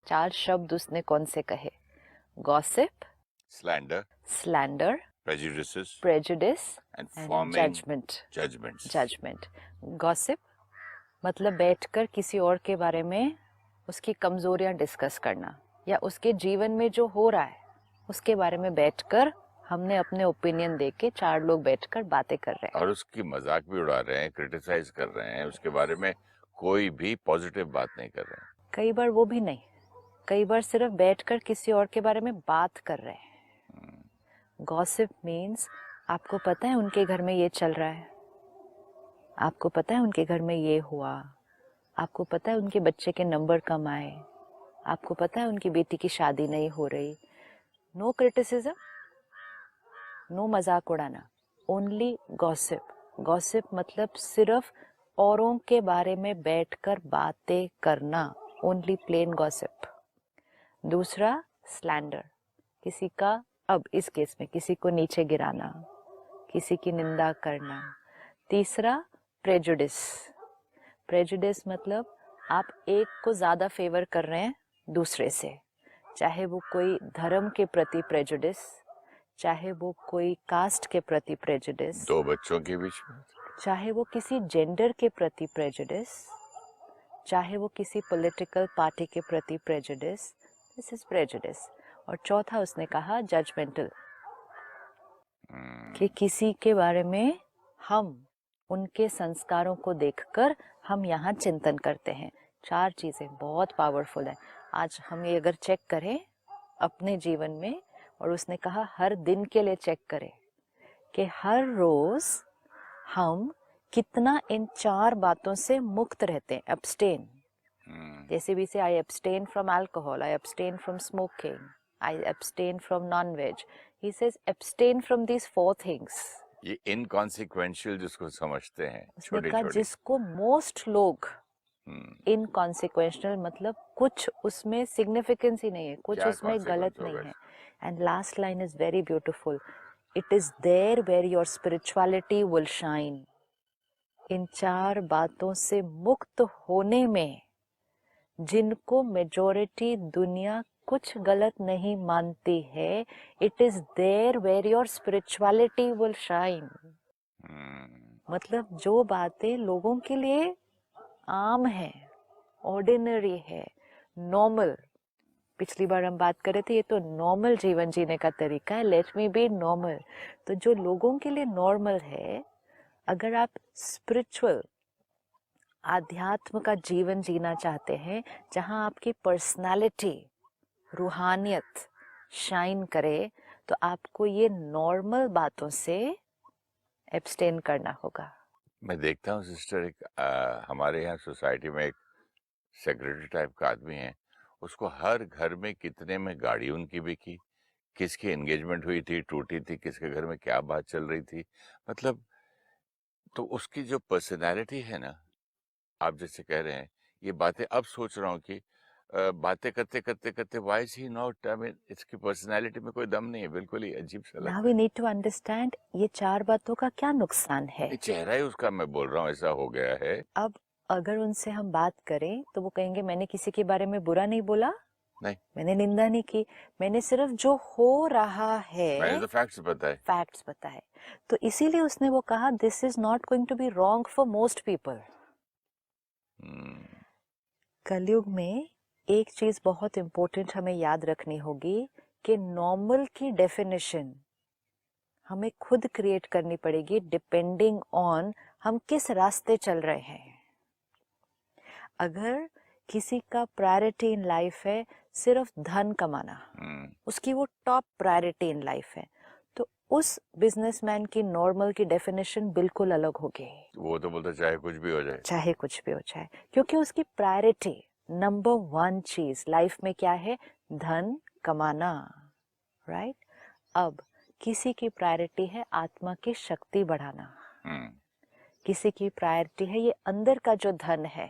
4 शब्द उसने कौन से कहे? Gossip, slander, slander, prejudices, prejudice and and forming judgement. judgments. Gossip मतलब बैठकर किसी और के बारे में उसकी कमजोरियां डिस्कस करना, या उसके जीवन में जो हो रहा है उसके बारे में बैठकर हमने अपने ओपिनियन दे के 4 लोग बैठकर बातें कर रहे हैं. और उसकी मजाक भी उड़ा रहे हैं, क्रिटिसाइज कर रहे हैं, उसके बारे में कोई भी पॉजिटिव बात नहीं कर रहे हैं. कई बार वो भी नहीं, कई बार सिर्फ बैठकर किसी और के बारे में बात कर रहे हैं. गॉसिप मीन्स आपको पता है उनके घर में ये चल रहा है, आपको पता है उनके घर में ये हुआ, आपको पता है उनके बच्चे के नंबर कम आए, आपको पता है उनकी बेटी की शादी नहीं हो रही. नो क्रिटिसिज्म, नो मजाक उड़ाना, ओनली गॉसिप. गॉसिप मतलब सिर्फ औरों के बारे में बैठकर बातें करना, ओनली प्लेन गॉसिप. दूसरा स्लैंडर, किसी का, अब इस केस में किसी को नीचे गिराना, किसी की निंदा करना. तीसरा प्रेजुडिस. प्रेजुडिस मतलब आप एक को ज्यादा फेवर कर रहे हैं दूसरे से, चाहे वो कोई धर्म के प्रति प्रेजुडिस, चाहे वो कोई कास्ट के प्रति प्रेजुडिस, 2 बच्चों के बीच में, चाहे वो किसी जेंडर के प्रति प्रेजुडिस, चाहे वो किसी पॉलिटिकल पार्टी के प्रति प्रेजुडिस. This is prejudice. और चौथा उसने कहा जजमेंटल, कि किसी के बारे में हम उनके संस्कारों को देखकर हम यहाँ चिंतन करते हैं. 4 चीजें बहुत पावरफुल है. आज हम ये अगर चेक करें अपने जीवन में, और उसने कहा हर दिन के लिए चेक करें कि हर रोज हम कितना इन 4 बातों से मुक्त रहते हैं. एब्सटेन, जैसे भी से I abstain from alcohol, I abstain from smoking, I abstain from non veg. He says abstain from these 4 things. ये इनकॉन्सिक्वेंशियल जिसको समझते हैं, उसने छोटे कहा छोटे, जिसको मोस्ट लोग इनकॉन्सिक्वेंशियल मतलब कुछ उसमें सिग्निफिकेंस ही नहीं है, कुछ क्या उसमें गलत consequence नहीं होगा है. And last line is very beautiful. It is there where your spirituality will shine. इन 4 बातों से मुक्त होने में जिनको मेजॉरिटी दुनिया कुछ गलत नहीं मानती है, it is there where your spirituality will shine. मतलब जो बातें लोगों के लिए आम है, ऑर्डिनरी है, नॉर्मल, पिछली बार हम बात कर रहे थे ये तो नॉर्मल जीवन जीने का तरीका है, लेट मी बी नॉर्मल. तो जो लोगों के लिए नॉर्मल है, अगर आप स्पिरिचुअल आध्यात्म का जीवन जीना चाहते हैं जहां आपकी पर्सनालिटी, रूहानियत शाइन करे, तो आपको ये नॉर्मल बातों से एब्सटेन करना होगा. मैं देखता हूँ सिस्टर, एक हमारे यहाँ सोसाइटी में एक सेक्रेटरी टाइप का आदमी है, उसको हर घर में कितने में गाड़ी उनकी बिकी, किसकी एंगेजमेंट हुई थी, टूटी थी, किसके घर में क्या बात चल रही थी, मतलब. तो उसकी जो पर्सनैलिटी है ना, आप जैसे कह रहे हैं, ये बातें अब सोच रहा हूँ कि बातें करते करते करते why is he not, I mean इसकी पर्सनैलिटी में कोई दम नहीं है, बिल्कुल ही अजीब सा नाउ लगता वी है. नीड टू अंडरस्टैंड ये 4 बातों का क्या नुकसान है. ये चेहरा ही उसका, मैं बोल रहा हूँ, ऐसा हो गया है. अब अगर उनसे हम बात करें तो वो कहेंगे मैंने किसी के बारे में बुरा नहीं बोला, नहीं, मैंने निंदा नहीं की, मैंने सिर्फ जो हो रहा मैंने है तो फैक्ट्स बताए. फैक्ट्स बताए. तो इसीलिए उसने वो कहा this is not going to be wrong for most people. कलयुग में एक चीज बहुत इंपॉर्टेंट हमें याद रखनी होगी कि नॉर्मल की डेफिनेशन हमें खुद क्रिएट करनी पड़ेगी डिपेंडिंग ऑन हम किस रास्ते चल रहे हैं. अगर किसी का प्रायोरिटी इन लाइफ है सिर्फ धन कमाना, उसकी वो टॉप प्रायोरिटी इन लाइफ है, तो उस बिजनेसमैन की नॉर्मल की डेफिनेशन बिल्कुल अलग होगी. वो तो बोलता चाहे कुछ भी हो जाए, चाहे कुछ भी हो जाए, क्योंकि उसकी प्रायोरिटी नंबर 1 चीज लाइफ में क्या है? धन कमाना. राइट? अब किसी की प्रायोरिटी है आत्मा की शक्ति बढ़ाना, किसी की प्रायोरिटी है ये अंदर का जो धन है,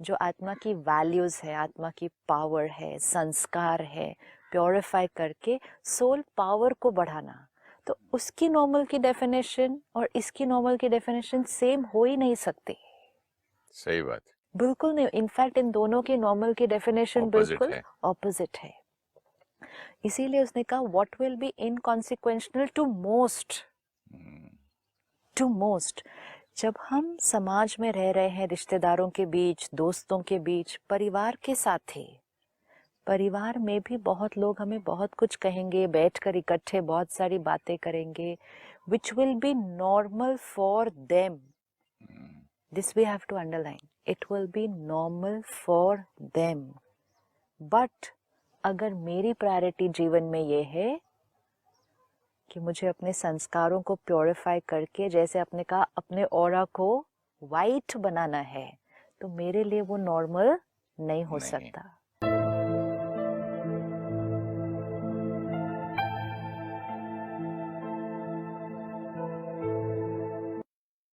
जो आत्मा की वैल्यूज है, आत्मा की पावर है, संस्कार है, प्योरीफाई करके सोल पावर को बढ़ाना. तो उसकी नॉर्मल की डेफिनेशन और इसकी नॉर्मल की डेफिनेशन सेम हो ही नहीं सकती. सही बात. बिल्कुल नहीं, इनफैक्ट इन दोनों की नॉर्मल की डेफिनेशन ऑपोजिट बिल्कुल है। ऑपोजिट है। इसीलिए उसने कहा what will be inconsequential to most, to most. जब हम समाज में रह रहे हैं, रिश्तेदारों के बीच, दोस्तों के बीच, परिवार के साथ ही, परिवार में भी बहुत लोग हमें बहुत कुछ कहेंगे, बैठकर इकट्ठे बहुत सारी बातें करेंगे, which will be normal for them. This we have to underline. It will be normal for them. But अगर मेरी प्रायोरिटी जीवन में ये है कि मुझे अपने संस्कारों को प्योरीफाई करके, जैसे आपने कहा, अपने ऑरा को वाइट बनाना है, तो मेरे लिए वो नॉर्मल नहीं हो सकता।